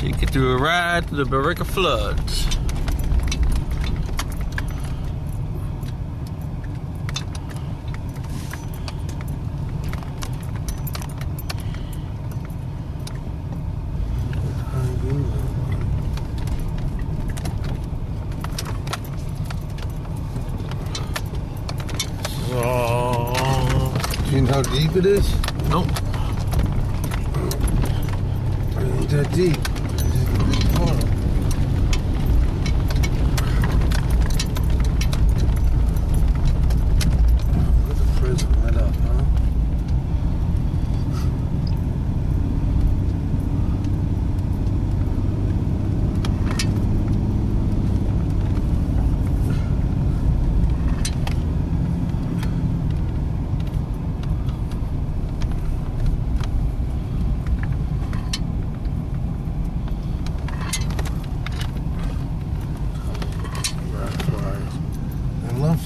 Take you through a ride through the Billerica floods. Do you know how deep it is? Nope. It ain't that deep. It's just a big funnel. Look at the prison lit up, huh?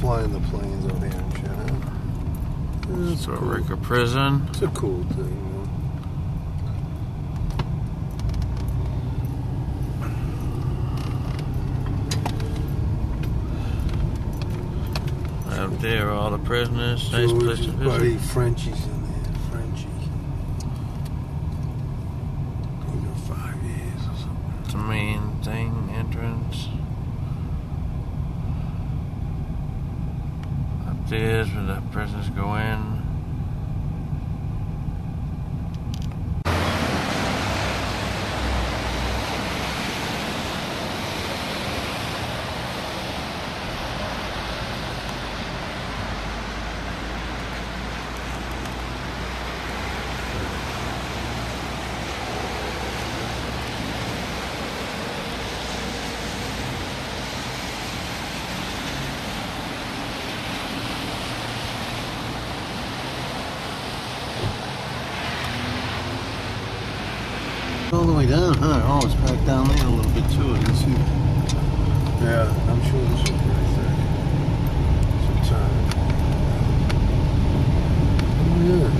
Flying the planes over here and shit, huh? It's Billerica Prison. It's a cool thing, Up there, all the prisoners. Nice place to buddy visit. Frenchie's in there. Frenchie. Been there 5 years or something. It's the main thing, entrance. Upstairs where the prisoners go in. All the way down, huh? Oh, it's back down there a little bit too. I can see. Yeah, I'm sure this will be right there. Sometime. Oh, yeah.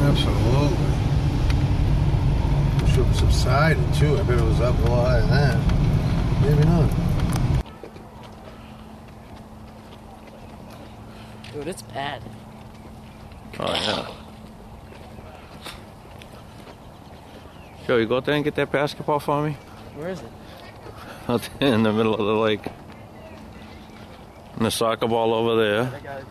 Absolutely. I'm sure it subsided too. I bet it was up a lot higher than that. Maybe not. Dude, it's bad. Oh, yeah. Joe, you go out there and get that basketball for me? Where is it? Out there in the middle of the lake. And the soccer ball over there. I got it.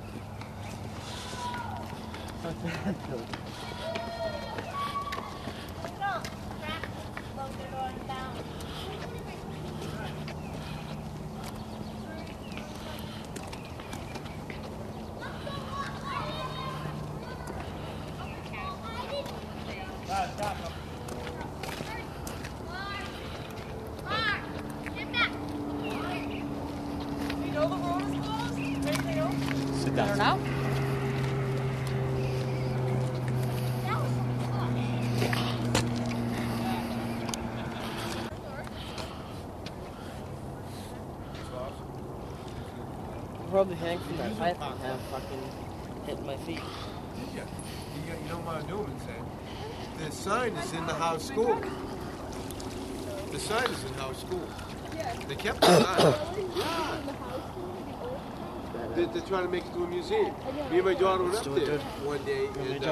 Sit down now. Probably hang from that pipe and have fucking hitting my feet. Yeah. You know what Newman said? The sign is in the house school. The sign is in house school. They kept the sign. Yeah. They're trying to make it to a museum. Me and my daughter went up there one day. And,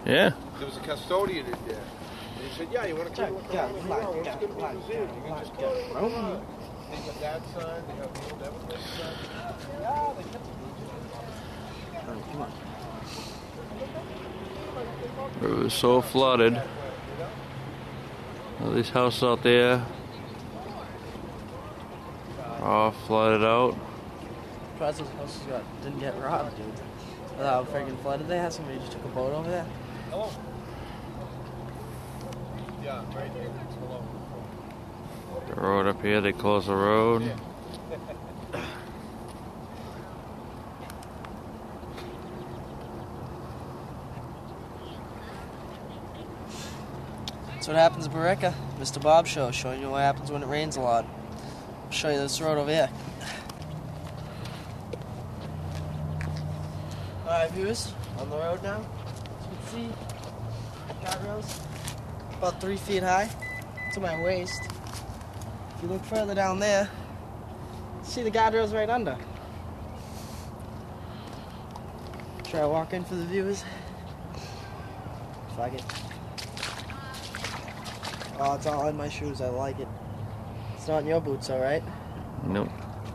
Yeah. there was a custodian in there. And he said, yeah, you want to come look around? It's going to be a museum. You can just go. They got that sign. They have the old Everglades sign. Yeah, they kept it. It was so flooded. All these houses out there all flooded out. Surprised those houses didn't get robbed, dude. Without freaking flooded. They had somebody just took a boat over there. Hello. Yeah, right here. Hello. The road up here, they closed the road. Yeah. That's what happens in Billerica. Mr. Bob Show, showing you what happens when it rains a lot. I'll show you this road over here. Alright, viewers, on the road now. As you can see, guardrails. about 3 feet high to my waist. If you look further down there, see the guardrail's right under. Try to walk in for the viewers. Fuck it. Oh, it's all in my shoes. I like it. It's not in your boots, alright? Nope.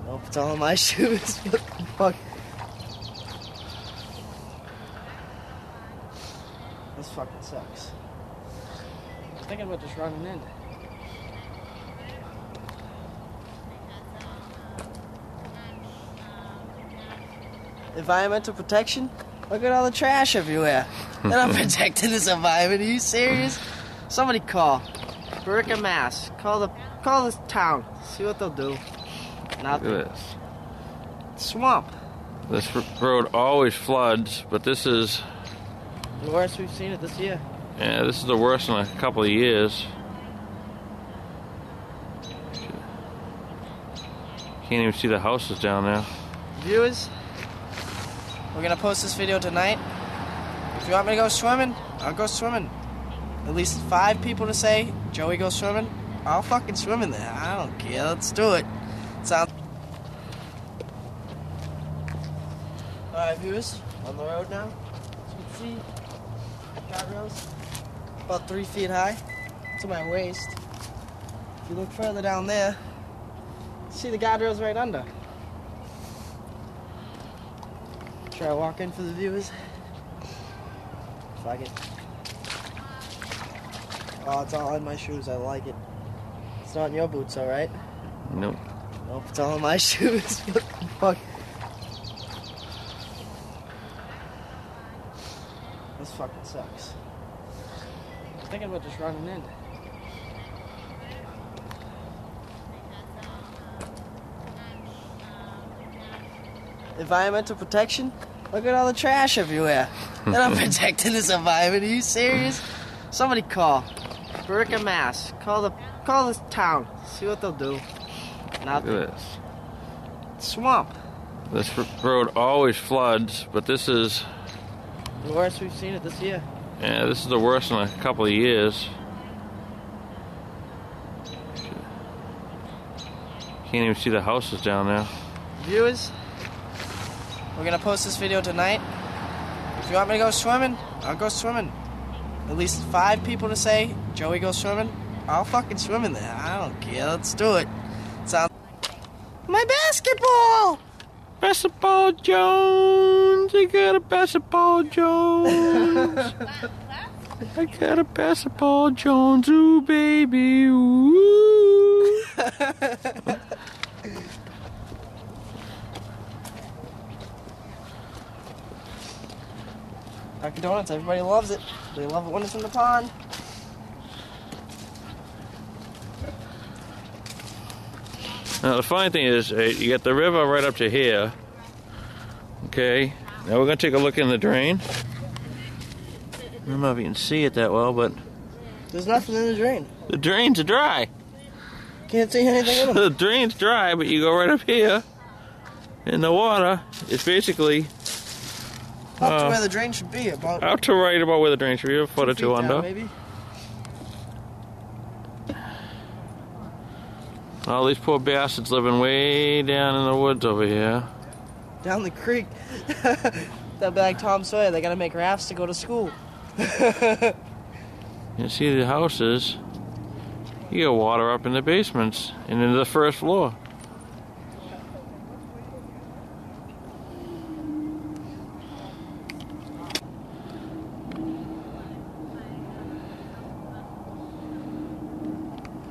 Nope, it's all in my shoes. What the fuck? This fucking sucks. I was thinking about just running in. Environmental protection? Look at all the trash everywhere. They're not protecting this environment. Are you serious? Somebody call Billerica, Mass. Call this town. See what they'll do. Nothing. Look at this. Swamp. This road always floods, but this is, The worst we've seen it this year. yeah, this is the worst in a couple of years. Can't even see the houses down there. Viewers, we're gonna post this video tonight. If you want me to go swimming, I'll go swimming. At least 5 people to say, Joey, go swimming. I'll fucking swim in there. I don't care. Let's do it. Sounds. Alright, viewers, on the road now. As you can see, guardrails about 3 feet high to my waist. If you look further down there, see the guardrail's right under. Try to walk in for the viewers. Fuck it. Oh, it's all in my shoes. I like it. It's not in your boots, alright? Nope. Nope, it's all in my shoes. What the fuck? This fucking sucks. I was thinking about just running in. Environmental protection? Look at all the trash everywhere. They're not protecting this environment. Are you serious? Somebody call Billerica, Mass. Call this town. See what they'll do. Nothing. Look at this. Swamp. This road always floods, but this is, The worst we've seen it this year. yeah, this is the worst in a couple of years. Can't even see the houses down there. Viewers, we're gonna post this video tonight. If you want me to go swimming, I'll go swimming. At least 5 people to say, Joey, go swimming. I'll fucking swim in there. I don't care. Let's do it. Sounds. My basketball! Basketball Jones! I got a basketball Jones! I got a basketball Jones! Ooh, baby! Ooh! Dunkin' Donuts, everybody loves it. They love it when it's in the pond. Now the funny thing is, you got the river right up to here. Okay, now we're gonna take a look in the drain. I don't know if you can see it that well, but There's nothing in the drain. the drain's dry. Can't see anything in them. The drain's dry, but you go right up here, and the water is basically Up to where the drain should be. About out to right about where the drain should be, a foot or 2 two feet down, under. maybe. All these poor bastards living way down in the woods over here. Down the creek. They'll be like Tom Sawyer. They gotta make rafts to go to school. You see the houses. You got water up in the basements and into the first floor.